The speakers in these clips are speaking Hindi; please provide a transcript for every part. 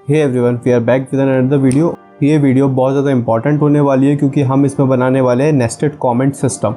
Hey everyone, we are back with another video. ये वीडियो बहुत ज़्यादा इंपॉर्टेंट होने वाली है क्योंकि हम इसमें बनाने वाले हैं नेस्टेड कमेंट सिस्टम।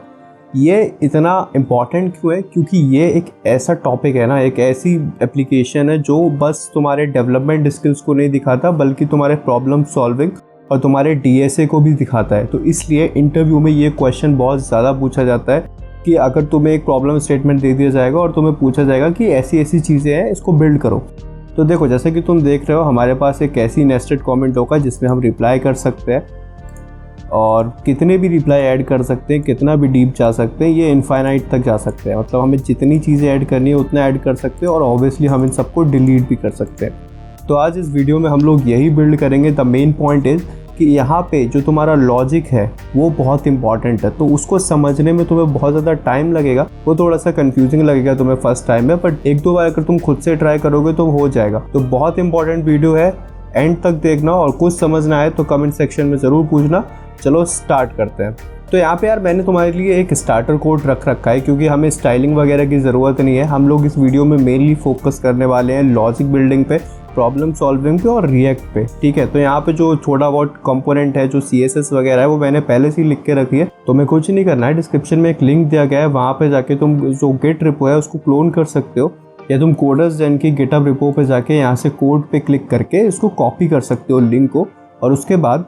ये इतना इम्पॉर्टेंट क्यों है? क्योंकि ये एक ऐसा टॉपिक है ना, एक ऐसी एप्लीकेशन है जो बस तुम्हारे डेवलपमेंट स्किल्स को नहीं दिखाता बल्कि तुम्हारे प्रॉब्लम सॉल्विंग और तुम्हारे डीएसए को भी दिखाता है। तो इसलिए इंटरव्यू में ये क्वेश्चन बहुत ज़्यादा पूछा जाता है कि अगर तुम्हें एक प्रॉब्लम स्टेटमेंट दे दिया जाएगा और तुम्हें पूछा जाएगा कि ऐसी ऐसी चीज़ें हैं, इसको बिल्ड करो। तो देखो, जैसे कि तुम देख रहे हो, हमारे पास एक ऐसी नेस्टेड कमेंट होगा जिसमें हम रिप्लाई कर सकते हैं और कितने भी रिप्लाई ऐड कर सकते हैं, कितना भी डीप जा सकते हैं, ये इनफाइनाइट तक जा सकते हैं। मतलब हमें जितनी चीज़ें ऐड करनी है उतना ऐड कर सकते हैं और ऑब्वियसली हम इन सबको डिलीट भी कर सकते हैं। तो आज इस वीडियो में हम लोग यही बिल्ड करेंगे। द मेन पॉइंट इज़ कि यहाँ पे जो तुम्हारा लॉजिक है वो बहुत इंपॉर्टेंट है। तो उसको समझने में तुम्हें बहुत ज़्यादा टाइम लगेगा, वो थोड़ा सा कंफ्यूजिंग लगेगा तुम्हें फर्स्ट टाइम में, बट एक दो बार अगर तुम खुद से ट्राई करोगे तो हो जाएगा। तो बहुत इंपॉर्टेंट वीडियो है, एंड तक देखना और कुछ समझना आए तो कमेंट सेक्शन में ज़रूर पूछना। चलो स्टार्ट करते हैं। तो यहाँ पे यार मैंने तुम्हारे लिए एक स्टार्टर कोड रख रखा है क्योंकि हमें स्टाइलिंग वगैरह की ज़रूरत नहीं है। हम लोग इस वीडियो में मेनली फोकस करने वाले हैं लॉजिक बिल्डिंग पे, प्रॉब्लम सॉल्विंग पे और रिएक्ट पे। ठीक है, तो यहाँ पे जो छोटा बहुत कंपोनेंट है, जो CSS वगैरह है, वो मैंने पहले से ही लिख के रखी है। तुम्हें कुछ नहीं करना है, डिस्क्रिप्शन में एक लिंक दिया गया है, वहाँ पे जाके तुम जो गिट रिपो है उसको क्लोन कर सकते हो, या तुम कोडर्स जेन की गिटहब रिपो पे जाके यहाँ से कोड पे क्लिक करके इसको कॉपी कर सकते हो लिंक को, और उसके बाद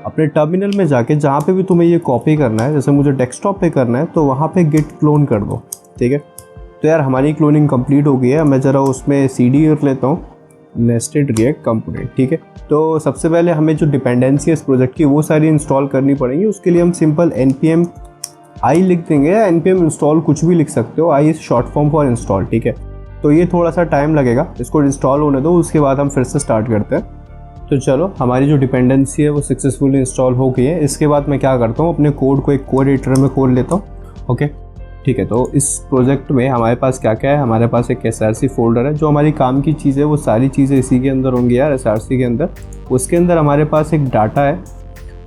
अपने टर्मिनल में जाके जहाँ पे भी तुम्हें ये कॉपी करना है, जैसे मुझे डेस्कटॉप पे करना है, तो वहाँ पे गिट क्लोन कर दो। ठीक है, तो यार हमारी क्लोनिंग कंप्लीट हो गई है। मैं ज़रा उसमें CD कर लेता हूँ, नेस्टेड रिएक्ट कंपोनेंट। ठीक है, तो सबसे पहले हमें जो डिपेंडेंसी है इस प्रोजेक्ट की वो सारी इंस्टॉल करनी पड़ेंगी। उसके लिए हम सिंपल npm i लिख देंगे, या npm इंस्टॉल कुछ भी लिख सकते हो, i is short form for install. ठीक है, तो ये थोड़ा सा टाइम लगेगा, इसको इंस्टॉल होने दो, उसके बाद हम फिर से स्टार्ट करते हैं। तो चलो, हमारी जो डिपेंडेंसी है वो सक्सेसफुली इंस्टॉल हो गई है। इसके बाद मैं क्या करता हूँ, अपने कोड को एक कोड एडिटर में खोल लेता हूँ। ओके, ठीक है, तो इस प्रोजेक्ट में हमारे पास क्या क्या है, हमारे पास एक SRC फोल्डर है। जो हमारी काम की चीज़ है वो सारी चीज़ें इसी के अंदर होंगी यार, SRC के अंदर। उसके अंदर हमारे पास एक डाटा है,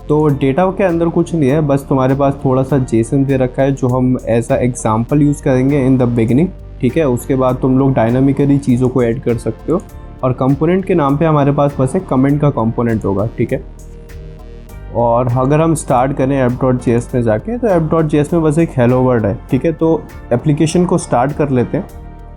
तो डेटा के अंदर कुछ नहीं है, बस तुम्हारे पास थोड़ा सा JSON दे रखा है जो हम एज अ एग्जाम्पल यूज़ करेंगे इन द बिगिनिंग। ठीक है, उसके बाद तुम लोग डायनामिकली चीज़ों को ऐड कर सकते हो, और कंपोनेंट के नाम पे हमारे पास बस एक कमेंट का कंपोनेंट होगा। ठीक है, और अगर हम स्टार्ट करें app.js में जाके, तो app.js में बस एक हेलो वर्ड है। ठीक है, तो एप्लीकेशन को स्टार्ट कर लेते हैं।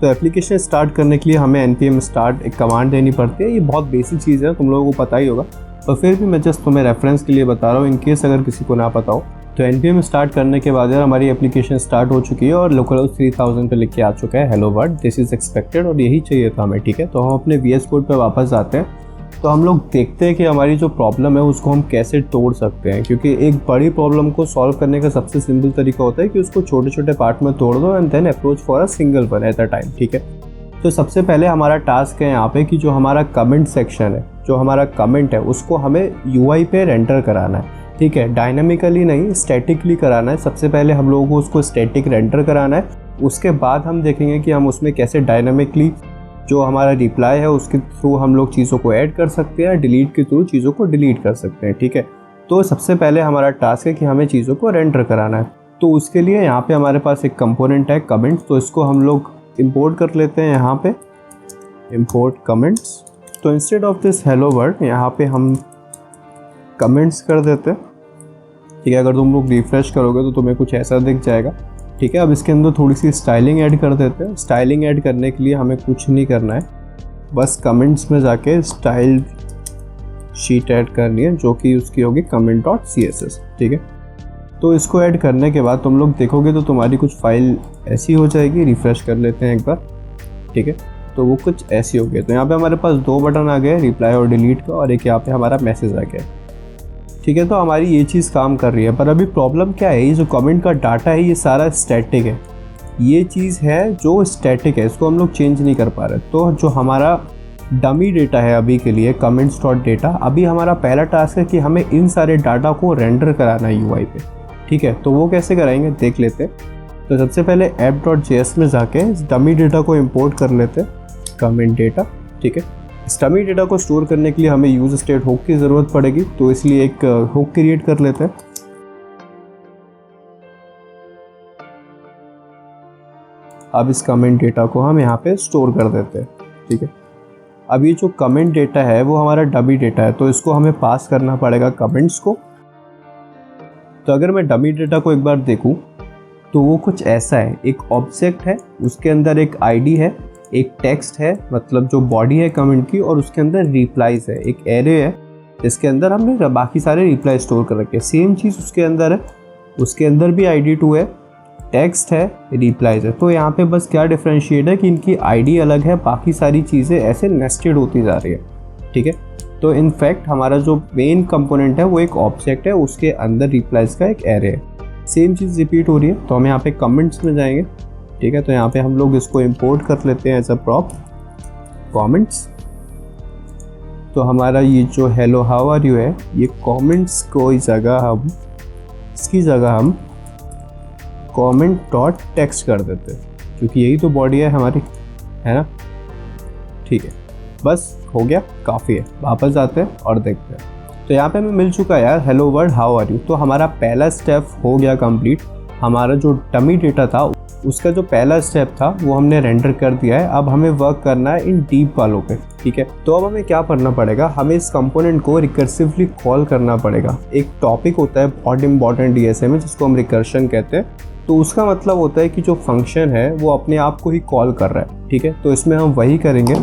तो एप्लीकेशन स्टार्ट करने के लिए हमें npm start एक कमांड देनी पड़ती है। ये बहुत बेसिक चीज़ है, तुम लोगों को पता ही होगा, और फिर भी मैं जस्ट तुम्हें रेफरेंस के लिए बता रहा हूँ, इन केस अगर किसी को ना पता हो। तो npm स्टार्ट करने के बाद यार हमारी एप्लीकेशन स्टार्ट हो चुकी है और लोकल 3000 पे लिख के आ चुका है hello word, this is expected, और यही चाहिए था हमें। ठीक है, तो हम अपने VS कोड पे वापस आते हैं। तो हम लोग देखते हैं कि हमारी जो प्रॉब्लम है उसको हम कैसे तोड़ सकते हैं, क्योंकि एक बड़ी प्रॉब्लम को सॉल्व करने का सबसे सिंपल तरीका होता है कि उसको छोटे छोटे पार्ट में तोड़ दो and then approach for a single one at a time. ठीक है, तो सबसे पहले हमारा टास्क है यहाँ पे कि जो हमारा कमेंट सेक्शन है, जो हमारा कमेंट है, उसको हमें UI पे रेंडर कराना है। ठीक है, डायनामिकली नहीं, स्टैटिकली कराना है। सबसे पहले हम लोगों को उसको स्टैटिक रेंडर कराना है, उसके बाद हम देखेंगे कि हम उसमें कैसे डायनामिकली जो हमारा रिप्लाई है उसके थ्रू हम लोग चीज़ों को ऐड कर सकते हैं, डिलीट के थ्रू चीज़ों को डिलीट कर सकते हैं। ठीक है, तो सबसे पहले हमारा टास्क है कि हमें चीज़ों को रेंडर कराना है। तो उसके लिए यहाँ पे हमारे पास एक कंपोनेंट है कमेंट, तो इसको हम लोग इंपोर्ट कर लेते हैं। यहाँ पे इंपोर्ट कमेंट्स, तो instead of this hello word यहाँ पे हम कमेंट्स कर देते हैं। ठीक है, अगर तुम लोग रिफ्रेश करोगे तो तुम्हें कुछ ऐसा दिख जाएगा। ठीक है, अब इसके अंदर थोड़ी सी स्टाइलिंग ऐड कर देते हैं। स्टाइलिंग ऐड करने के लिए हमें कुछ नहीं करना है, बस कमेंट्स में जाके स्टाइल शीट ऐड करनी है, जो कि उसकी होगी comment.css। ठीक है, तो इसको ऐड करने के बाद तुम लोग देखोगे तो तुम्हारी कुछ फाइल ऐसी हो जाएगी। रिफ्रेश कर लेते हैं एक बार। ठीक है, तो वो कुछ ऐसी हो गई। तो यहाँ पे हमारे पास दो बटन आ गए, रिप्लाई और डिलीट का, और एक यहाँ पे हमारा मैसेज आ गया। ठीक है, तो हमारी ये चीज़ काम कर रही है, पर अभी प्रॉब्लम क्या है, ये जो कमेंट का डाटा है ये सारा स्टैटिक है। ये चीज़ है जो स्टैटिक है, इसको हम लोग चेंज नहीं कर पा रहे। तो जो हमारा डमी डेटा है अभी के लिए comments.data, अभी हमारा पहला टास्क है कि हमें इन सारे डाटा को रेंडर कराना है UI पे। ठीक है, तो वो कैसे कराएंगे देख लेते हैं। तो सबसे पहले app.js में जाके डमी डेटा को इम्पोर्ट कर लेते हैं, कमेंट डेटा। ठीक है, इस डमी डेटा को स्टोर करने के लिए हमें यूज स्टेट हुक की ज़रूरत पड़ेगी, तो इसलिए एक हुक क्रिएट कर लेते हैं। अब इस कमेंट डेटा को हम यहाँ पे स्टोर कर देते हैं। ठीक है, अब ये जो कमेंट डेटा है वो हमारा डमी डेटा है, तो इसको हमें पास करना पड़ेगा कमेंट्स को। तो अगर मैं डमी डेटा को एक बार देखूं तो वो कुछ ऐसा है, एक ऑब्जेक्ट है, उसके अंदर एक आईडी है, एक टेक्स्ट है मतलब जो बॉडी है कमेंट की, और उसके अंदर रिप्लाईज है, एक एरे है इसके अंदर हमने बाकी सारे रिप्लाई स्टोर कर रखे हैं। सेम चीज़ उसके अंदर है, उसके अंदर भी ID2 है, टेक्स्ट है, रिप्लाईज है। तो यहाँ पे बस क्या डिफ्रेंशिएट है कि इनकी आईडी अलग है, बाकी सारी चीज़ें ऐसे नेस्टेड होती जा रही है, ठीक है। तो इनफैक्ट हमारा जो मेन कंपोनेंट है वो एक ऑब्जेक्ट है, उसके अंदर रिप्लाईज का एक एरे है। सेम चीज़ रिपीट हो रही है। तो हम यहाँ पे कमेंट्स में जाएंगे, ठीक है। तो यहाँ पे हम लोग इसको इंपोर्ट कर लेते हैं एज अ प्रॉप कमेंट्स। तो हमारा ये जो हेलो हाउ आर यू है, ये कमेंट्स को इसकी जगह हम कमेंट डॉट टेक्स्ट कर देते हैं, क्योंकि यही तो बॉडी है हमारी, है ना। ठीक है, बस हो गया, काफ़ी है। वापस आते हैं और देखते हैं। तो यहाँ पे हमें मिल चुका है यार hello world how are you. तो हमारा पहला स्टेप हो गया कंप्लीट। हमारा जो डमी डेटा था उसका जो पहला स्टेप था वो हमने रेंडर कर दिया है। अब हमें वर्क करना है इन डीप वालों पे, ठीक है। तो अब हमें क्या करना पड़ेगा, हमें इस कंपोनेंट को रिकर्सिवली कॉल करना पड़ेगा। एक टॉपिक होता है बहुत इंपॉर्टेंट DSA में जिसको हम रिकर्शन कहते हैं। तो उसका मतलब होता है कि जो फंक्शन है वो अपने आप को ही कॉल कर रहा है, ठीक है। तो इसमें हम वही करेंगे।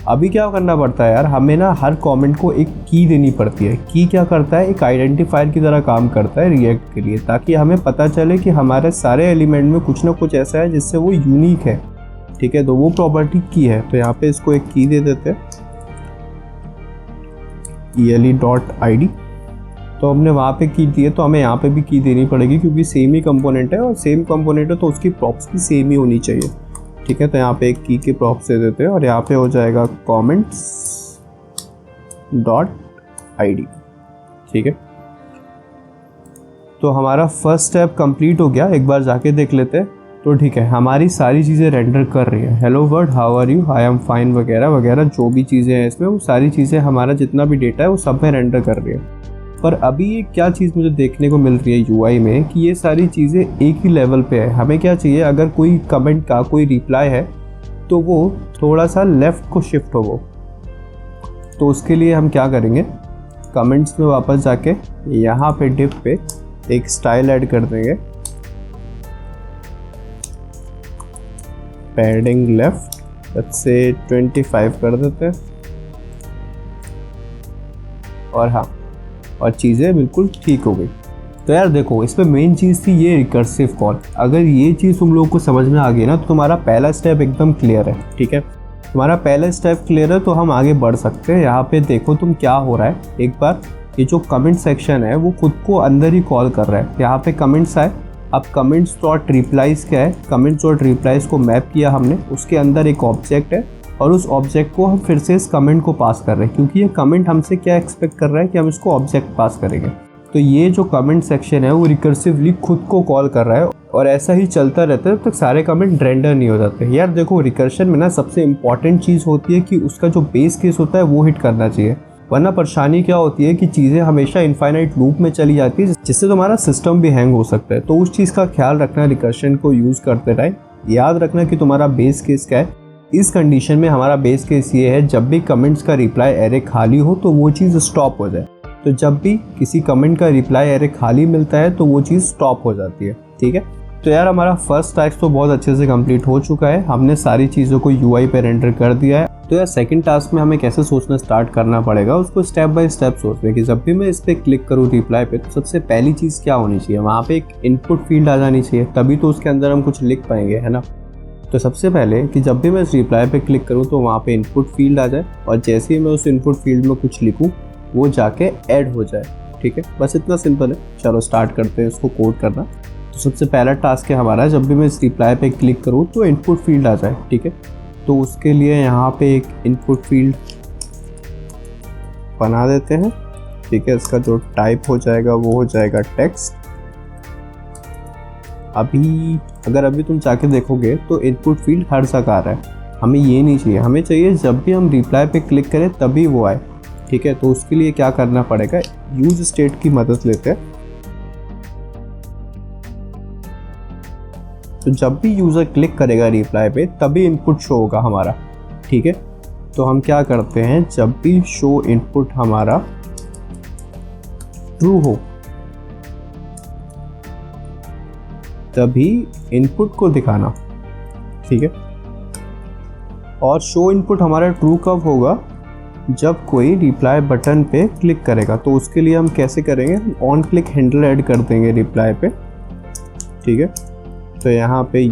अभी क्या करना पड़ता है यार, हमें ना हर कमेंट को एक की देनी पड़ती है। की क्या करता है, एक आइडेंटिफायर की तरह काम करता है रिएक्ट के लिए, ताकि हमें पता चले कि हमारे सारे एलिमेंट में कुछ ना कुछ ऐसा है जिससे वो यूनिक है, ठीक है। तो वो प्रॉपर्टी की है। तो यहाँ पे इसको एक की दे देते हैं, ele.id। तो हमने वहाँ पे की दी है, तो हमें यहाँ पे भी की देनी पड़ेगी, क्योंकि सेम ही कंपोनेंट है, और सेम कंपोनेंट है तो उसकी प्रॉप्स भी सेम ही होनी चाहिए, ठीक है। तो यहाँ पे एक की के प्रॉप्स दे देते हैं, और यहाँ पे हो जाएगा comments.id, ठीक है। तो हमारा फर्स्ट स्टेप कंप्लीट हो गया। एक बार जाके देख लेते हैं। तो ठीक है, हमारी सारी चीज़ें रेंडर कर रही है। Hello world how are you, I am fine वगैरह वगैरह जो भी चीज़ें हैं इसमें, वो सारी चीज़ें हमारा जितना भी डेटा है वो सब में रेंडर कर रही है। पर अभी ये क्या चीज़ मुझे देखने को मिल रही है UI में, कि ये सारी चीज़ें एक ही लेवल पे है। हमें क्या चाहिए, अगर कोई कमेंट का कोई रिप्लाई है तो वो थोड़ा सा लेफ़्ट को शिफ्ट हो। तो उसके लिए हम क्या करेंगे, कमेंट्स में वापस जाके यहाँ पे डिप पे एक स्टाइल ऐड कर देंगे, पैडिंग लेफ्ट लेट्स से 25 कर देते हैं, और हाँ, और चीज़ें बिल्कुल ठीक हो गई। तो यार देखो, इसमें मेन चीज़ थी ये रिकर्सिव कॉल। अगर ये चीज़ तुम लोगों को समझ में आ गई ना, तो तुम्हारा पहला स्टेप एकदम क्लियर है, ठीक है। तुम्हारा पहला स्टेप क्लियर है तो हम आगे बढ़ सकते हैं। यहाँ पे देखो तुम क्या हो रहा है, एक बार ये जो कमेंट सेक्शन है वो खुद को अंदर ही कॉल कर रहा है। यहाँ पे कमेंट्स आए, अब कमेंट्स डॉट रिप्लाईज क्या है, कमेंट्स डॉट रिप्लाईज को मैप किया हमने, उसके अंदर एक ऑब्जेक्ट है, और उस ऑब्जेक्ट को हम फिर से इस कमेंट को पास कर रहे हैं, क्योंकि ये कमेंट हमसे क्या एक्सपेक्ट कर रहा है कि हम इसको ऑब्जेक्ट पास करेंगे। तो ये जो कमेंट सेक्शन है वो रिकर्सिवली खुद को कॉल कर रहा है, और ऐसा ही चलता रहता है जब तक सारे कमेंट रेंडर नहीं हो जाते। यार देखो, रिकर्शन में ना सबसे इंपॉर्टेंट चीज़ होती है कि उसका जो बेस केस होता है वो हिट करना चाहिए, वरना परेशानी क्या होती है कि चीज़ें हमेशा इनफाइनाइट लूप में चली जाती है, जिससे तुम्हारा सिस्टम भी हैंग हो सकता है। तो उस चीज़ का ख्याल रखना रिकर्शन को यूज़ करते टाइम। याद रखना कि तुम्हारा बेस केस क्या है। इस कंडीशन में हमारा बेस केस ये है, जब भी कमेंट्स का रिप्लाई एरे खाली हो तो वो चीज़ स्टॉप हो जाए। तो जब भी किसी कमेंट का रिप्लाई एरे खाली मिलता है तो वो चीज़ स्टॉप हो जाती है, ठीक है। तो यार हमारा फर्स्ट टास्क तो बहुत अच्छे से कंप्लीट हो चुका है। हमने सारी चीज़ों को UI पे रेंडर कर दिया है। तो यार सेकंड टास्क में हमें कैसे सोचना स्टार्ट करना पड़ेगा, उसको स्टेप बाय स्टेप सोचते हैं कि जब भी मैं इस पर क्लिक करूँ रिप्लाई पे, तो सबसे पहली चीज़ क्या होनी चाहिए, वहाँ पे एक इनपुट फील्ड आ जानी चाहिए, तभी तो उसके अंदर हम कुछ लिख पाएंगे, है ना। तो सबसे पहले कि जब भी मैं इस रिप्लाई पे क्लिक करूँ तो वहाँ पे इनपुट फील्ड आ जाए, और जैसे ही मैं उस इनपुट फील्ड में कुछ लिखूँ वो जाके ऐड हो जाए, ठीक है। बस इतना सिंपल है। चलो स्टार्ट करते हैं इसको कोड करना। तो सबसे पहला टास्क है हमारा, जब भी मैं इस रिप्लाई पे क्लिक करूँ तो इनपुट फील्ड आ जाए, ठीक है। तो उसके लिए यहाँ पे एक इनपुट फील्ड बना देते हैं, ठीक है। इसका जो टाइप हो जाएगा वो हो जाएगा टेक्स्ट। अभी तुम जाके देखोगे तो इनपुट फील्ड हर जगह आ रहा है। हमें ये नहीं चाहिए, हमें चाहिए जब भी हम रिप्लाई पे क्लिक करें तभी वो आए, ठीक है। तो उसके लिए क्या करना पड़ेगा, यूज स्टेट की मदद लेते हैं। तो जब भी यूज़र क्लिक करेगा रिप्लाई पे तभी इनपुट शो होगा हमारा, ठीक है। तो हम क्या करते हैं, जब भी शो इनपुट हमारा ट्रू हो तभी इनपुट को दिखाना, ठीक है। और शो इनपुट हमारा ट्रू कब होगा, जब कोई रिप्लाई बटन पे क्लिक करेगा। तो उसके लिए हम कैसे करेंगे, ऑन क्लिक हैंडल ऐड कर देंगे रिप्लाई पे, ठीक है। तो यहाँ पे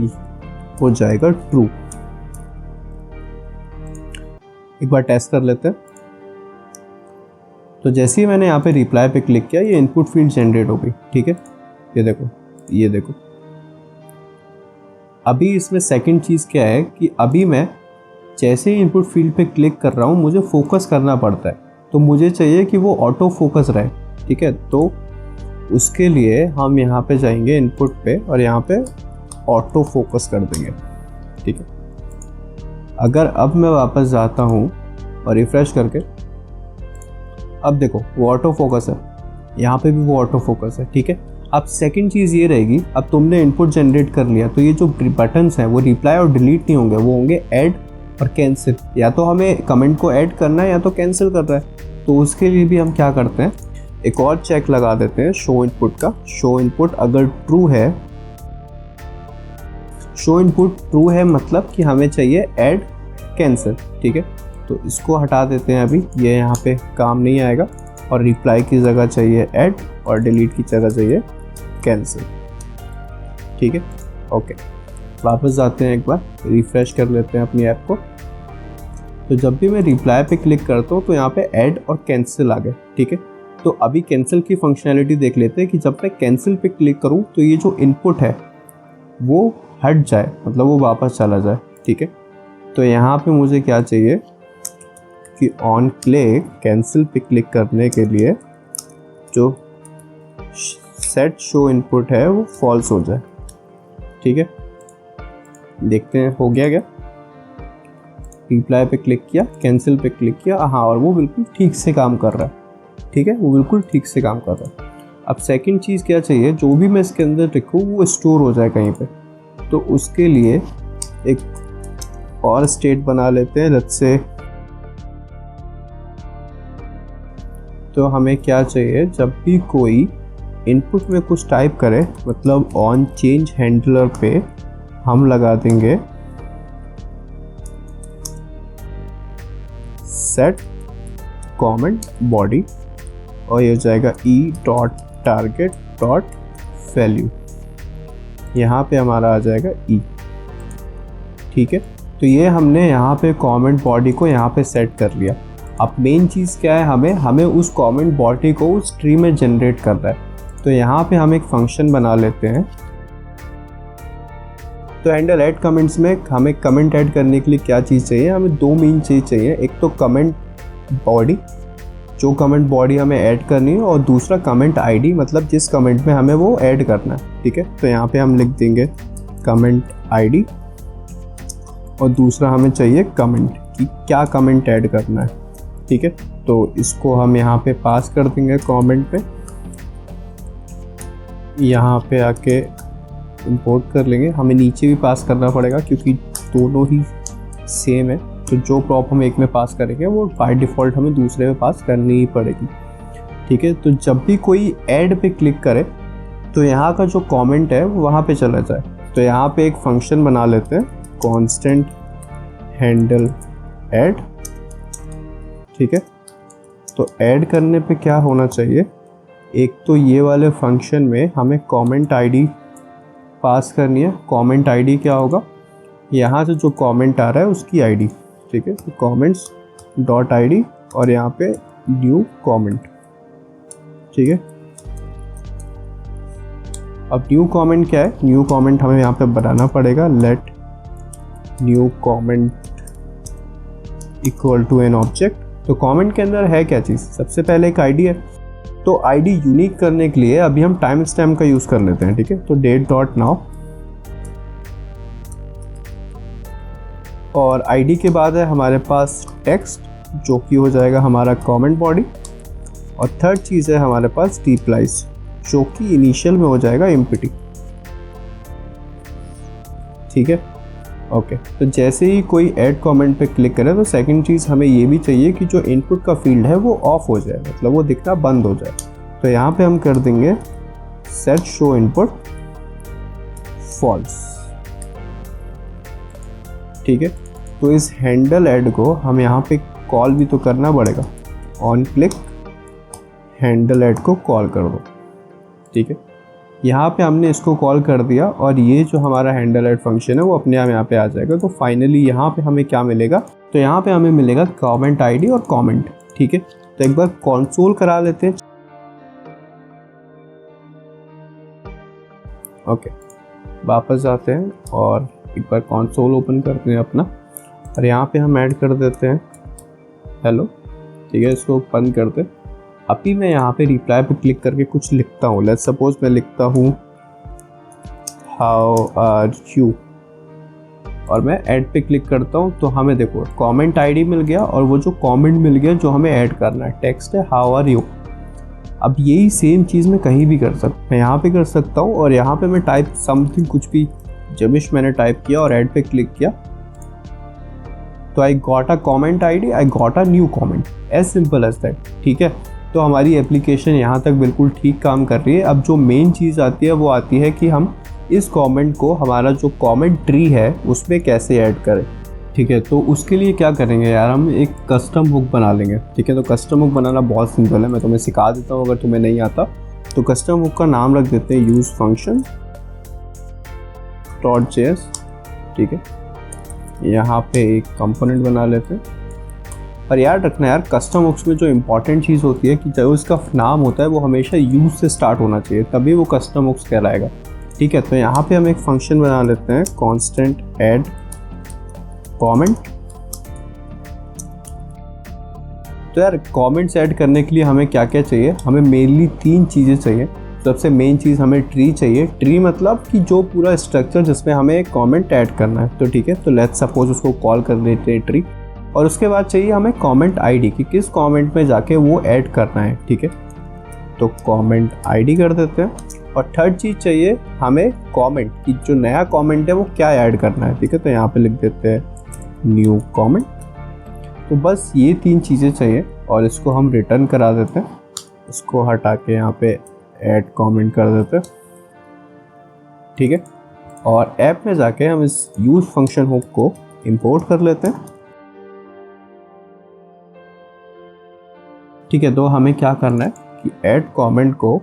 हो जाएगा ट्रू। एक बार टेस्ट कर लेते हैं। तो जैसे ही मैंने यहाँ पे रिप्लाई पे क्लिक किया, ये इनपुट फील्ड जनरेट हो गई, ठीक है। ये देखो अभी इसमें सेकंड चीज़ क्या है कि अभी मैं जैसे ही इनपुट फील्ड पे क्लिक कर रहा हूँ मुझे फोकस करना पड़ता है, तो मुझे चाहिए कि वो ऑटो फोकस रहे, ठीक है। तो उसके लिए हम यहाँ पे जाएंगे इनपुट पे और यहाँ पे ऑटो फोकस कर देंगे, ठीक है। अगर अब मैं वापस जाता हूँ और रिफ्रेश करके, अब देखो वो ऑटो फोकस है, यहाँ पे भी वो ऑटो फोकस है, ठीक है। अब सेकंड चीज़ ये रहेगी, अब तुमने इनपुट जनरेट कर लिया तो ये जो बटन्स हैं वो रिप्लाई और डिलीट नहीं होंगे, वो होंगे ऐड और कैंसिल। या तो हमें कमेंट को ऐड करना है या तो कैंसिल कर रहा है। तो उसके लिए भी हम क्या करते हैं, एक और चेक लगा देते हैं शो इनपुट का। शो इनपुट अगर ट्रू है, शो इनपुट ट्रू है मतलब कि हमें चाहिए ऐड कैंसिल, ठीक है। तो इसको हटा देते हैं, अभी ये यहाँ पे काम नहीं आएगा और रिप्लाई की जगह चाहिए ऐड और डिलीट की जगह चाहिए कैंसिल, ठीक है। ओके, वापस जाते हैं, एक बार रिफ्रेश कर लेते हैं अपनी ऐप को। तो जब भी मैं रिप्लाई पे क्लिक करता हूँ तो यहाँ पे ऐड और कैंसिल आ गए, ठीक है। तो अभी कैंसिल की फंक्शनैलिटी देख लेते हैं कि जब मैं कैंसिल पे क्लिक करूँ तो ये जो इनपुट है वो हट जाए, मतलब वो वापस चला जाए, ठीक है। तो यहाँ पे मुझे क्या चाहिए कि ऑन क्लिक कैंसिल पे क्लिक करने के लिए जो सेट शो इनपुट है वो फॉल्स हो जाए, ठीक है। देखते हैं हो गया क्या। रिप्लाई पे क्लिक किया, कैंसिल पे क्लिक किया, हाँ, और वो बिल्कुल ठीक से काम कर रहा है, ठीक है, वो बिल्कुल ठीक से काम कर रहा है। अब सेकंड चीज़ क्या चाहिए, जो भी मैं इसके अंदर लिखूँ वो स्टोर हो जाए कहीं पे। तो उसके लिए एक और स्टेट बना लेते हैं, लेट्स से। तो हमें क्या चाहिए, जब भी कोई इनपुट में कुछ टाइप करे, मतलब ऑन चेंज हैंडलर पे हम लगा देंगे सेट कमेंट बॉडी और ये हो जाएगा e.target.value। यहाँ पे हमारा आ जाएगा e, ठीक है। तो ये हमने यहाँ पे कमेंट बॉडी को यहाँ पे सेट कर लिया। अब मेन चीज़ क्या है, हमें उस कमेंट बॉडी को उस ट्री में जनरेट करना है। तो यहाँ पे हम एक फंक्शन बना लेते हैं। तो हैंडल ऐड कमेंट्स में हमें कमेंट ऐड करने के लिए क्या चीज़ चाहिए, हमें दो मेन चीज़ चाहिए। एक तो कमेंट बॉडी, जो कमेंट बॉडी हमें ऐड करनी है, और दूसरा कमेंट आईडी, मतलब जिस कमेंट में हमें वो ऐड करना है, ठीक है। तो यहाँ पे हम लिख देंगे कमेंट आईडी और दूसरा हमें चाहिए कमेंट कि क्या कमेंट ऐड करना है, ठीक है। तो इसको हम यहाँ पे पास कर देंगे कमेंट पे, यहाँ पे आके इंपोर्ट कर लेंगे। हमें नीचे भी पास करना पड़ेगा क्योंकि दोनों ही सेम है। तो जो प्रॉप हम एक में पास करेंगे वो बाय डिफ़ॉल्ट हमें दूसरे में पास करनी ही पड़ेगी, ठीक है। तो जब भी कोई ऐड पे क्लिक करे तो यहाँ का जो कमेंट है वो वहाँ पे चला जाए। तो यहाँ पे एक फंक्शन बना लेते हैं, कांस्टेंट हैंडल ऐड, ठीक है। तो ऐड करने पे क्या होना चाहिए, एक तो ये वाले फंक्शन में हमें कमेंट आईडी पास करनी है। कमेंट आईडी क्या होगा, यहाँ से जो कमेंट आ रहा है उसकी आईडी, ठीक है। तो कमेंट्स डॉट आईडी और यहाँ पे न्यू कमेंट, ठीक है। अब न्यू कमेंट क्या है, न्यू कमेंट हमें यहाँ पे बनाना पड़ेगा। Let new comment equal to an object. तो कमेंट के अंदर है क्या चीज़, सबसे पहले एक आईडी है। तो आईडी यूनिक करने के लिए अभी हम टाइम स्टैम्प का यूज़ कर लेते हैं, ठीक है। तो डेट डॉट नाउ और आईडी के बाद है हमारे पास टेक्स्ट, जो कि हो जाएगा हमारा कमेंट बॉडी। और थर्ड चीज़ है हमारे पास रिप्लाइज, जो कि इनिशियल में हो जाएगा एम्प्टी। ठीक है। ओके, तो जैसे ही कोई ऐड कमेंट पे क्लिक करें तो सेकंड चीज़ हमें ये भी चाहिए कि जो इनपुट का फील्ड है वो ऑफ हो जाए, मतलब वो दिखना बंद हो जाए। तो यहाँ पे हम कर देंगे सेट शो इनपुट फॉल्स, ठीक है। तो इस हैंडल ऐड को हम यहाँ पे कॉल भी तो करना पड़ेगा, ऑन क्लिक हैंडल ऐड को कॉल कर दो, ठीक है। यहाँ पे हमने इसको कॉल कर दिया और ये जो हमारा हैंडल ऐड फंक्शन है वो अपने आप यहाँ पे आ जाएगा। तो फाइनली यहाँ पे हमें क्या मिलेगा, तो यहाँ पे हमें मिलेगा कमेंट आईडी और कमेंट, ठीक है। तो एक बार कंसोल करा लेते हैं। ओके, वापस जाते हैं और एक बार कंसोल ओपन करते हैं अपना, और यहाँ पे हम ऐड कर देते हैं हेलो, ठीक है। इसको बंद करते हैं। अभी मैं यहाँ पे रिप्लाई पे क्लिक करके कुछ लिखता हूँ। लेट्स सपोज मैं लिखता हूँ हाउ आर यू, और मैं ऐड पे क्लिक करता हूँ तो हमें देखो कमेंट आईडी मिल गया और वो जो कमेंट मिल गया जो हमें ऐड करना है, टेक्स्ट है हाउ आर यू। अब यही सेम चीज़ मैं कहीं भी कर सकता हूँ, मैं यहाँ पे कर सकता हूँ और यहाँ पे मैं टाइप समथिंग कुछ भी जबिश मैंने टाइप किया और ऐड पे क्लिक किया तो I got a comment ID, I got a new comment, as simple as that, ठीक है। तो हमारी एप्लीकेशन यहाँ तक बिल्कुल ठीक काम कर रही है। अब जो मेन चीज़ आती है वो आती है कि हम इस कमेंट को हमारा जो कमेंट ट्री है उसमें कैसे ऐड करें, ठीक है। तो उसके लिए क्या करेंगे यार, हम एक कस्टम हुक बना लेंगे, ठीक है। तो कस्टम हुक बनाना बहुत सिंपल है, मैं तुम्हें सिखा देता हूँ अगर तुम्हें नहीं आता। तो कस्टम हुक का नाम रख देते हैं यूज फंक्शन .js, ठीक है। यहाँ पे एक कंपोनेंट बना लेते हैं। पर याद रखना यार, कस्टम हुक्स में जो इम्पोर्टेंट चीज़ होती है कि जो इसका नाम होता है वो हमेशा यूज से स्टार्ट होना चाहिए, तभी वो कस्टम हुक्स कहलाएगा, ठीक है। तो यहाँ पे हम एक फंक्शन बना लेते हैं कांस्टेंट ऐड कमेंट। तो यार कमेंट्स ऐड करने के लिए हमें क्या क्या चाहिए, हमें मेनली 3 चीज़ें चाहिए। सबसे मेन चीज़ हमें ट्री चाहिए। ट्री मतलब कि जो पूरा स्ट्रक्चर जिसमें हमें एक कमेंट ऐड करना है, तो ठीक है। तो लेट्स सपोज उसको कॉल कर देते हैं ट्री, और उसके बाद चाहिए हमें कमेंट आईडी कि किस कमेंट में जाके वो ऐड करना है, ठीक है। तो कमेंट आईडी कर देते हैं। और थर्ड चीज़ चाहिए हमें कमेंट कि जो नया कमेंट है वो क्या ऐड करना है, ठीक है। तो यहाँ पे लिख देते हैं न्यू कमेंट। तो बस ये 3 चीज़ें चाहिए और इसको हम रिटर्न करा देते हैं। इसको हटा के यहाँ पे ऐड कमेंट कर देते हैं, ठीक है। और ऐप में जाके हम इस यूज फंक्शन हुक को इंपोर्ट कर लेते हैं, ठीक है। तो हमें क्या करना है कि ऐड कमेंट को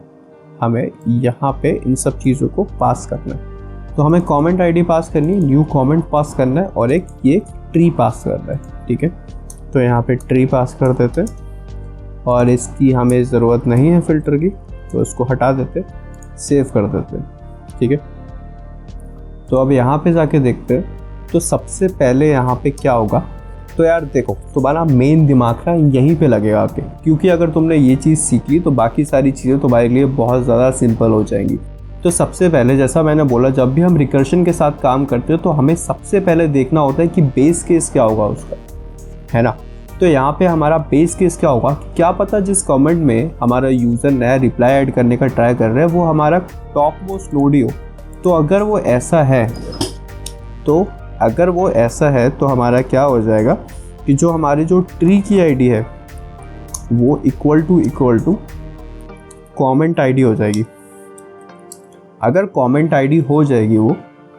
हमें यहाँ पे इन सब चीज़ों को पास करना है। तो हमें कमेंट आईडी पास करनी है, न्यू कमेंट पास करना है और एक ये ट्री पास करना है, ठीक है। तो यहाँ पे ट्री पास कर देते हैं और इसकी हमें ज़रूरत नहीं है फ़िल्टर की, तो इसको हटा देते, सेव कर देते, ठीक है। तो अब यहाँ पे जाके देखते हैं तो सबसे पहले यहाँ पे क्या होगा। तो यार देखो, तुम्हारा मेन दिमाग ना यहीं पे लगेगा आके, क्योंकि अगर तुमने ये चीज़ सीख ली तो बाकी सारी चीज़ें तुम्हारे लिए बहुत ज़्यादा सिंपल हो जाएंगी। तो सबसे पहले जैसा मैंने बोला, जब भी हम रिकर्शन के साथ काम करते हो तो हमें सबसे पहले देखना होता है कि बेस केस क्या होगा उसका, है ना। तो यहाँ पे हमारा बेस केस क्या होगा, क्या पता जिस कमेंट में हमारा यूज़र नया रिप्लाई ऐड करने का ट्राई कर रहा है वो हमारा टॉप मोस्ट नोड ही हो। तो अगर वो ऐसा है तो हमारा क्या हो जाएगा कि जो हमारी जो ट्री की आईडी है वो इक्वल टू कमेंट आईडी हो जाएगी। अगर कमेंट आईडी हो जाएगी वो,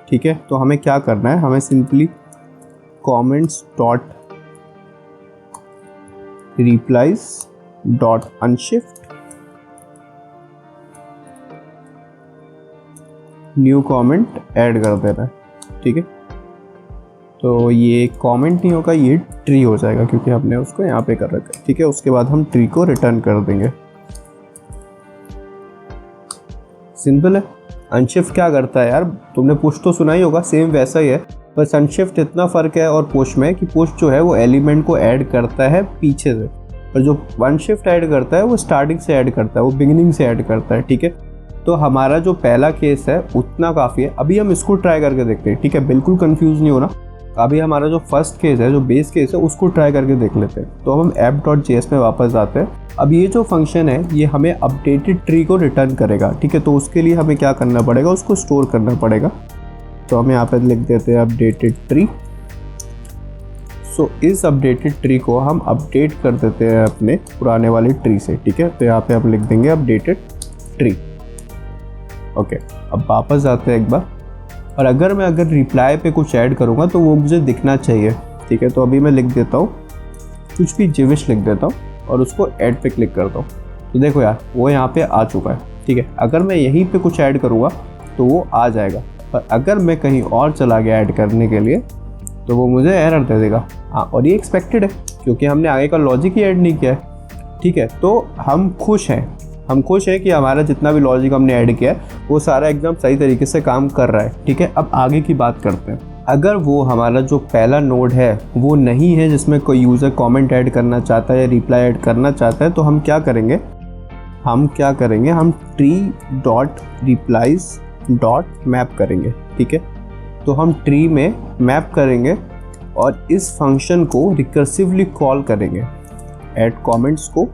ठीक है, तो हमें क्या करना है, हमें simply comments dot replies dot unshift new comment add कर देना है, ठीक है। तो ये कमेंट नहीं होगा, ये ट्री हो जाएगा क्योंकि हमने उसको यहाँ पे कर रखा है, ठीक है। उसके बाद हम ट्री को रिटर्न कर देंगे। सिंपल है। अनशिफ्ट क्या करता है यार, तुमने पुश तो सुना ही होगा, सेम वैसा ही है, बस अनशिफ्ट इतना फ़र्क है और पुश में कि पुश जो है वो एलिमेंट को ऐड करता है पीछे से, और जो अनशिफ्ट ऐड करता है वो स्टार्टिंग से ऐड करता है, वो बिगिनिंग से ऐड करता है, ठीक है। तो हमारा जो पहला केस है उतना काफ़ी है। अभी हम इसको ट्राई करके देखते हैं, ठीक है, बिल्कुल कंफ्यूज नहीं होना। अभी हमारा जो फर्स्ट केस है, जो बेस केस है, उसको ट्राई करके देख लेते हैं। तो हम app.js में वापस आते हैं। अब ये जो फंक्शन है ये हमें अपडेटेड ट्री को रिटर्न करेगा, ठीक है। तो उसके लिए हमें क्या करना पड़ेगा, उसको स्टोर करना पड़ेगा। तो हम यहाँ पे लिख देते हैं अपडेटेड ट्री। सो इस अपडेटेड ट्री को हम अपडेट कर देते हैं अपने पुराने वाली ट्री से, ठीक है। तो यहाँ पे हम लिख देंगे अपडेटेड ट्री। ओके, अब वापस आते हैं एक बार, और अगर रिप्लाई पे कुछ ऐड करूँगा तो वो मुझे दिखना चाहिए, ठीक है। तो अभी मैं लिख देता हूँ कुछ भी जिविश लिख देता हूँ और उसको ऐड पे क्लिक करता हूँ। तो देखो यार, वो यहाँ पे आ चुका है, ठीक है। अगर मैं यहीं पे कुछ ऐड करूँगा तो वो आ जाएगा, पर अगर मैं कहीं और चला गया ऐड करने के लिए तो वो मुझे एरर दे देगा। हाँ, और ये एक्सपेक्टेड है क्योंकि हमने आगे का लॉजिक ही ऐड नहीं किया है, ठीक है। तो हम खुश हैं कि हमारा जितना भी लॉजिक हमने ऐड किया है वो सारा एकदम सही तरीके से काम कर रहा है, ठीक है। अब आगे की बात करते हैं। अगर वो हमारा जो पहला नोड है वो नहीं है जिसमें कोई यूज़र कमेंट ऐड करना चाहता है या रिप्लाई ऐड करना चाहता है, तो हम क्या करेंगे, हम tree.replies.map करेंगे, ठीक है। तो हम ट्री में मैप करेंगे और इस फंक्शन को रिकर्सिवली कॉल करेंगे, ऐड कमेंट्स को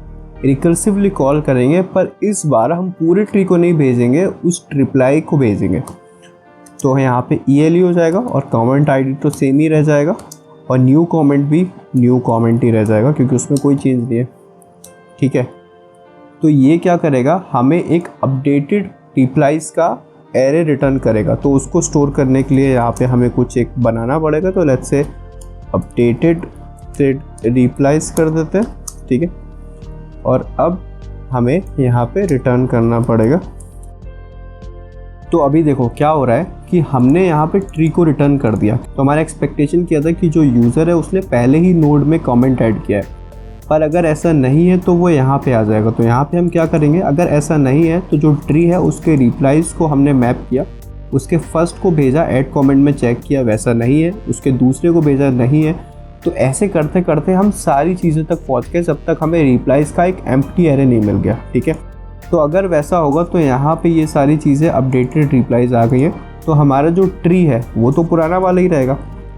रिकर्सिवली कॉल करेंगे, पर इस बार हम पूरे ट्री को नहीं भेजेंगे, उस रिप्लाई को भेजेंगे। तो यहाँ पे ELE हो जाएगा और कमेंट आईडी तो सेम ही रह जाएगा और न्यू कमेंट भी न्यू कमेंट ही रह जाएगा क्योंकि उसमें कोई चेंज नहीं है, ठीक है। तो ये क्या करेगा, हमें एक अपडेटेड रिप्लाइज का एरे रिटर्न करेगा। तो उसको स्टोर करने के लिए यहाँ पे हमें कुछ एक बनाना पड़ेगा। तो लेट्स से अपडेटेड रिप्लाइज कर देते हैं, ठीक है। और अब हमें यहाँ पे रिटर्न करना पड़ेगा। तो अभी देखो क्या हो रहा है कि हमने यहाँ पे ट्री को रिटर्न कर दिया। तो हमारा एक्सपेक्टेशन किया था कि जो यूज़र है उसने पहले ही नोड में कमेंट ऐड किया है, पर अगर ऐसा नहीं है तो वो यहाँ पे आ जाएगा। तो यहाँ पे हम क्या करेंगे, अगर ऐसा नहीं है तो जो ट्री है उसके रिप्लाइज़ को हमने मैप किया, उसके फर्स्ट को भेजा, ऐड कमेंट में चेक किया, वैसा नहीं है, उसके दूसरे को भेजा, नहीं है। तो ऐसे करते करते हम सारी चीज़ें तक पहुँच गए जब तक हमें रिप्लाइज़ का एक एम्प्टी एरे नहीं मिल गया, ठीक है। तो अगर वैसा होगा तो यहाँ पे ये सारी चीज़ें अपडेटेड रिप्लाइज़ आ गई हैं, तो हमारा जो ट्री है वो तो पुराना वाला ही रहेगा,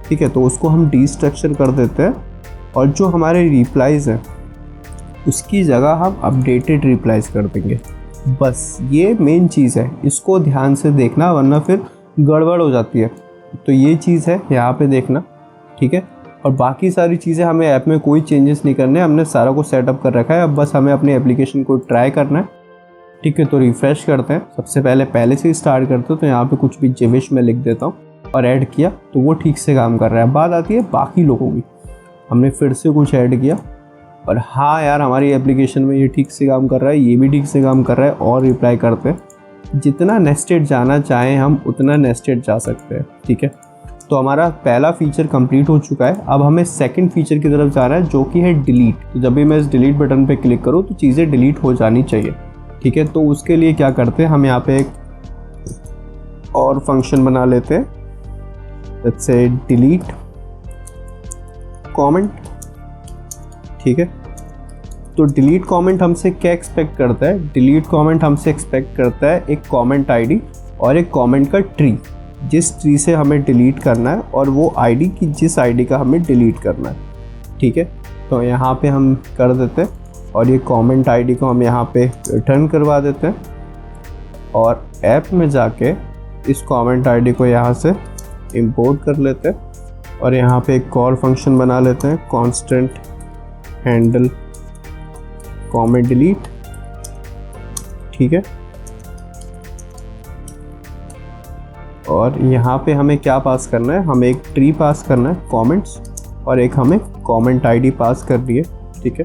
ठीक है। तो उसको हम डिस्ट्रक्चर कर देते हैं और जो हमारे रिप्लाइज़ हैं उसकी जगह हम अपडेटेड रिप्लाइज़ कर देंगे। बस ये मेन चीज़ है, इसको ध्यान से देखना वरना फिर गड़बड़ हो जाती है। तो ये चीज़ है यहाँ पे देखना, ठीक है। और बाकी सारी चीज़ें हमें ऐप में कोई चेंजेस नहीं करने, हमने सारा कुछ सेटअप कर रखा है। अब बस हमें अपने एप्लीकेशन को ट्राई करना है, ठीक है। तो रिफ़्रेश करते हैं, सबसे पहले से ही स्टार्ट करते हैं। तो यहाँ पे कुछ भी जिविश में लिख देता हूँ और ऐड किया तो वो ठीक से काम कर रहा है। बात आती है बाकी लोगों की, हमने फिर से कुछ ऐड किया और हाँ यार हमारी एप्लीकेशन में ये ठीक से काम कर रहा है, ये भी ठीक से काम कर रहा है, और रिप्लाई करते हैं। जितना नेस्टेड जाना चाहें हम उतना नेस्टेड जा सकते हैं, ठीक है। तो हमारा पहला फीचर कंप्लीट हो चुका है। अब हमें सेकंड फीचर की तरफ जाना है जो कि है डिलीट। तो जब भी मैं इस डिलीट बटन पे क्लिक करूँ तो चीज़ें डिलीट हो जानी चाहिए, ठीक है। तो उसके लिए क्या करते हैं, हम यहाँ पे एक और फंक्शन बना लेते हैं, लेट्स से डिलीट कमेंट, ठीक है। तो डिलीट कमेंट हमसे क्या एक्सपेक्ट करता है, डिलीट कमेंट हमसे एक्सपेक्ट करता है एक कमेंट आईडी और एक कमेंट का ट्री, जिस ट्री से हमें डिलीट करना है और वो आईडी की जिस आईडी का हमें डिलीट करना है, ठीक है। तो यहाँ पे हम कर देते हैं और ये कमेंट आईडी को हम यहाँ पे रिटर्न करवा देते हैं और ऐप में जाके इस कमेंट आईडी को यहाँ से इंपोर्ट कर लेते हैं और यहाँ पे एक कॉल फंक्शन बना लेते हैं, कांस्टेंट हैंडल कमेंट डिलीट, ठीक है। और यहाँ पे हमें क्या पास करना है, हमें एक ट्री पास करना है कमेंट्स और एक हमें कमेंट आईडी पास कर दी है, ठीक है।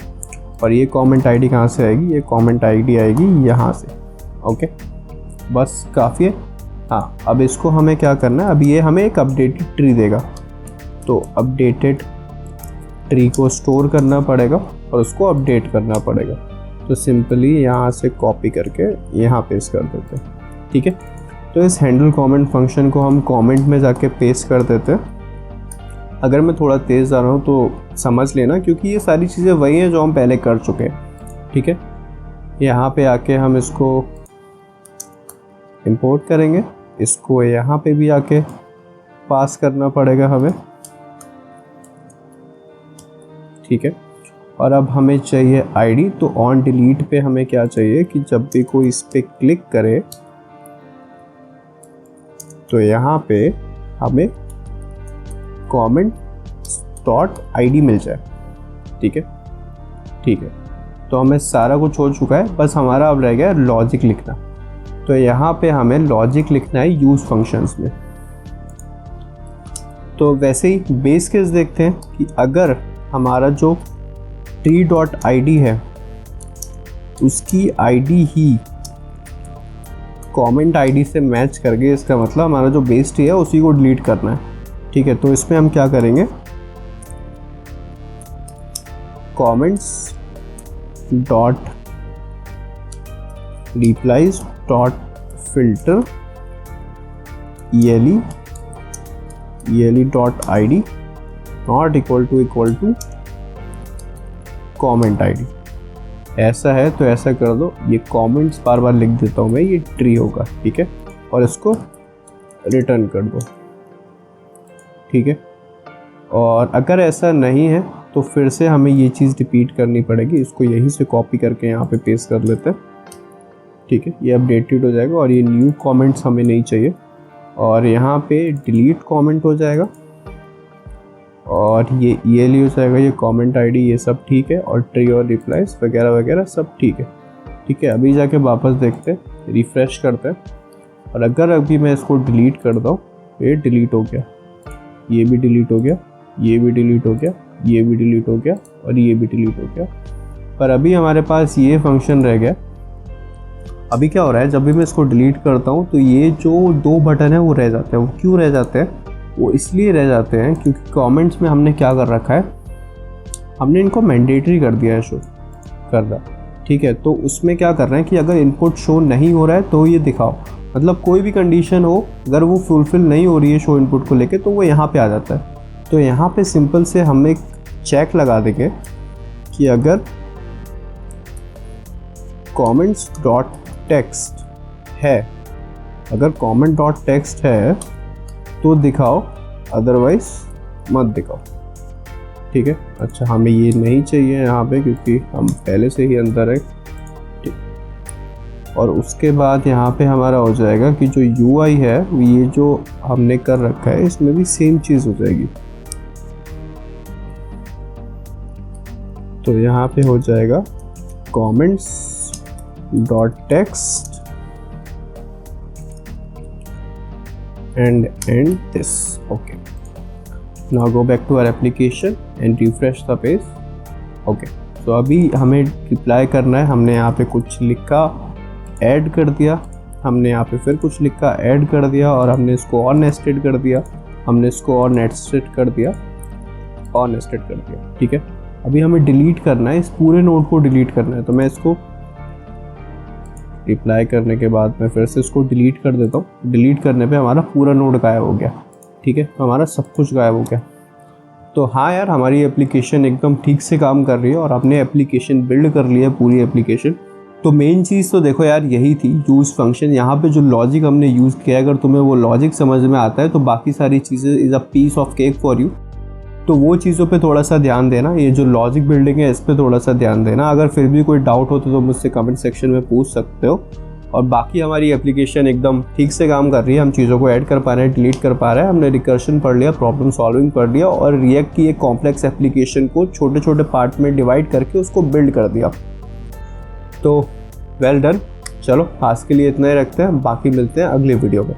और ये कमेंट आईडी कहाँ से आएगी, ये कमेंट आईडी आएगी यहाँ से, ओके। बस काफ़ी है। हाँ, अब इसको हमें क्या करना है, अब ये हमें एक अपडेटेड ट्री देगा। तो अपडेटेड ट्री को स्टोर करना पड़ेगा और उसको अपडेट करना पड़ेगा। तो सिंपली यहाँ से कॉपी करके यहाँ पेस्ट कर देते हैं, ठीक है। तो इस हैंडल कमेंट फंक्शन को हम कमेंट में जाके पेस्ट कर देते हैं। अगर मैं थोड़ा तेज़ जा रहा हूँ तो समझ लेना, क्योंकि ये सारी चीज़ें वही हैं जो हम पहले कर चुके हैं, ठीक है। यहाँ पे आके हम इसको इंपोर्ट करेंगे, इसको यहाँ पे भी आके पास करना पड़ेगा हमें, ठीक है। और अब हमें चाहिए आईडी। तो ऑन डिलीट पे हमें क्या चाहिए कि जब भी कोई इस पर क्लिक करे तो यहाँ पे हमें कमेंट डॉट id मिल जाए। ठीक है, ठीक है। तो हमें सारा कुछ हो चुका है, बस हमारा अब रह गया लॉजिक लिखना। तो यहाँ पे हमें लॉजिक लिखना है यूज़ फंक्शंस में। तो वैसे ही बेस केस देखते हैं कि अगर हमारा जो tree.id है उसकी आईडी ही कमेंट आईडी से मैच कर गई, इसका मतलब हमारा जो बेस ट्री है उसी को डिलीट करना है। ठीक है, तो इसमें हम क्या करेंगे, comments dot replies dot filter dot id not equal to comment id। ऐसा है तो ऐसा कर दो, ये कमेंट्स बार बार लिख देता हूँ मैं, ये ट्री होगा। ठीक है, और इसको रिटर्न कर दो। ठीक है, और अगर ऐसा नहीं है तो फिर से हमें ये चीज़ रिपीट करनी पड़ेगी। इसको यहीं से कॉपी करके यहाँ पे पेस्ट कर लेते हैं। ठीक है, ये अपडेटेड हो जाएगा और ये न्यू कमेंट्स हमें नहीं चाहिए, और यहाँ पे डिलीट कमेंट हो जाएगा और ये हो जाएगा, ये कमेंट आईडी ये सब ठीक है, और ट्री और रिप्लाइज वगैरह वगैरह सब ठीक है। ठीक है, अभी जाके वापस देखते हैं, रिफ़्रेश करते हैं, और अगर अभी मैं इसको डिलीट कर दूँ, ये डिलीट हो गया, ये भी डिलीट हो गया, ये भी डिलीट हो गया, ये भी डिलीट हो गया, और ये भी डिलीट हो गया। पर अभी हमारे पास ये फंक्शन रह गया। अभी क्या हो रहा है, जब भी मैं इसको डिलीट करता हूँ तो ये जो दो बटन है वो रह जाते हैं। वो क्यों रह जाते हैं? वो इसलिए रह जाते हैं क्योंकि कमेंट्स में हमने क्या कर रखा है, हमने इनको मैंडेटरी कर दिया है, शो कर दा। ठीक है, तो उसमें क्या कर रहे हैं कि अगर इनपुट शो नहीं हो रहा है तो ये दिखाओ, मतलब कोई भी कंडीशन हो अगर वो फुलफिल नहीं हो रही है शो इनपुट को लेके, तो वो यहाँ पे आ जाता है। तो यहाँ पे सिंपल से हम एक चेक लगा देंगे कि अगर कमेंट्स डॉट टेक्स्ट है, अगर कमेंट डॉट टेक्स्ट है तो दिखाओ, अदरवाइज मत दिखाओ। ठीक है, अच्छा हमें ये नहीं चाहिए यहाँ पे क्योंकि हम पहले से ही अंदर है। ठीक, और उसके बाद यहाँ पे हमारा हो जाएगा कि जो UI है ये जो हमने कर रखा है इसमें भी सेम चीज़ हो जाएगी। तो यहाँ पे हो जाएगा comments dot text and end this. Okay, now go back to our application and refresh the page. Okay, तो अभी हमें रिप्लाई करना है। हमने यहाँ पे कुछ लिखा, ऐड कर दिया, हमने यहाँ पे फिर कुछ लिखा, ऐड कर दिया, और हमने इसको और नेस्टेड कर दिया, हमने इसको और नेस्टेड कर दिया, और नेस्टेड कर दिया। ठीक है, अभी हमें डिलीट करना है, इस पूरे नोड को डिलीट करना है। तो मैं इसको रिप्लाई करने के बाद मैं फिर से इसको डिलीट कर देता हूँ। डिलीट करने पे हमारा पूरा नोड गायब हो गया। ठीक है, तो हमारा सब कुछ गायब हो गया। तो हाँ यार, हमारी एप्लीकेशन एकदम ठीक से काम कर रही है और आपने एप्लीकेशन बिल्ड कर लिया है, पूरी एप्लीकेशन। तो मेन चीज़ तो देखो यार यही थी, यूज़ फंक्शन। यहाँ पे जो लॉजिक हमने यूज़ किया है, अगर तुम्हें वो लॉजिक समझ में आता है तो बाकी सारी चीज़ें is a piece of cake for you. तो वो चीज़ों पे थोड़ा सा ध्यान देना, ये जो लॉजिक बिल्डिंग है इस पे थोड़ा सा ध्यान देना। अगर फिर भी कोई डाउट हो तो मुझसे कमेंट सेक्शन में पूछ सकते हो। और बाकी हमारी एप्लीकेशन एकदम ठीक से काम कर रही है, हम चीज़ों को ऐड कर पा रहे हैं, डिलीट कर पा रहे हैं, हमने रिकर्शन पढ़ लिया, प्रॉब्लम सॉल्विंग पढ़ लिया, और रिएक्ट की एक कॉम्प्लेक्स एप्लीकेशन को छोटे छोटे पार्ट में डिवाइड करके उसको बिल्ड कर दिया। तो वेल डन। चलो आज के लिए इतना ही रखते हैं, बाकी मिलते हैं अगले वीडियो में।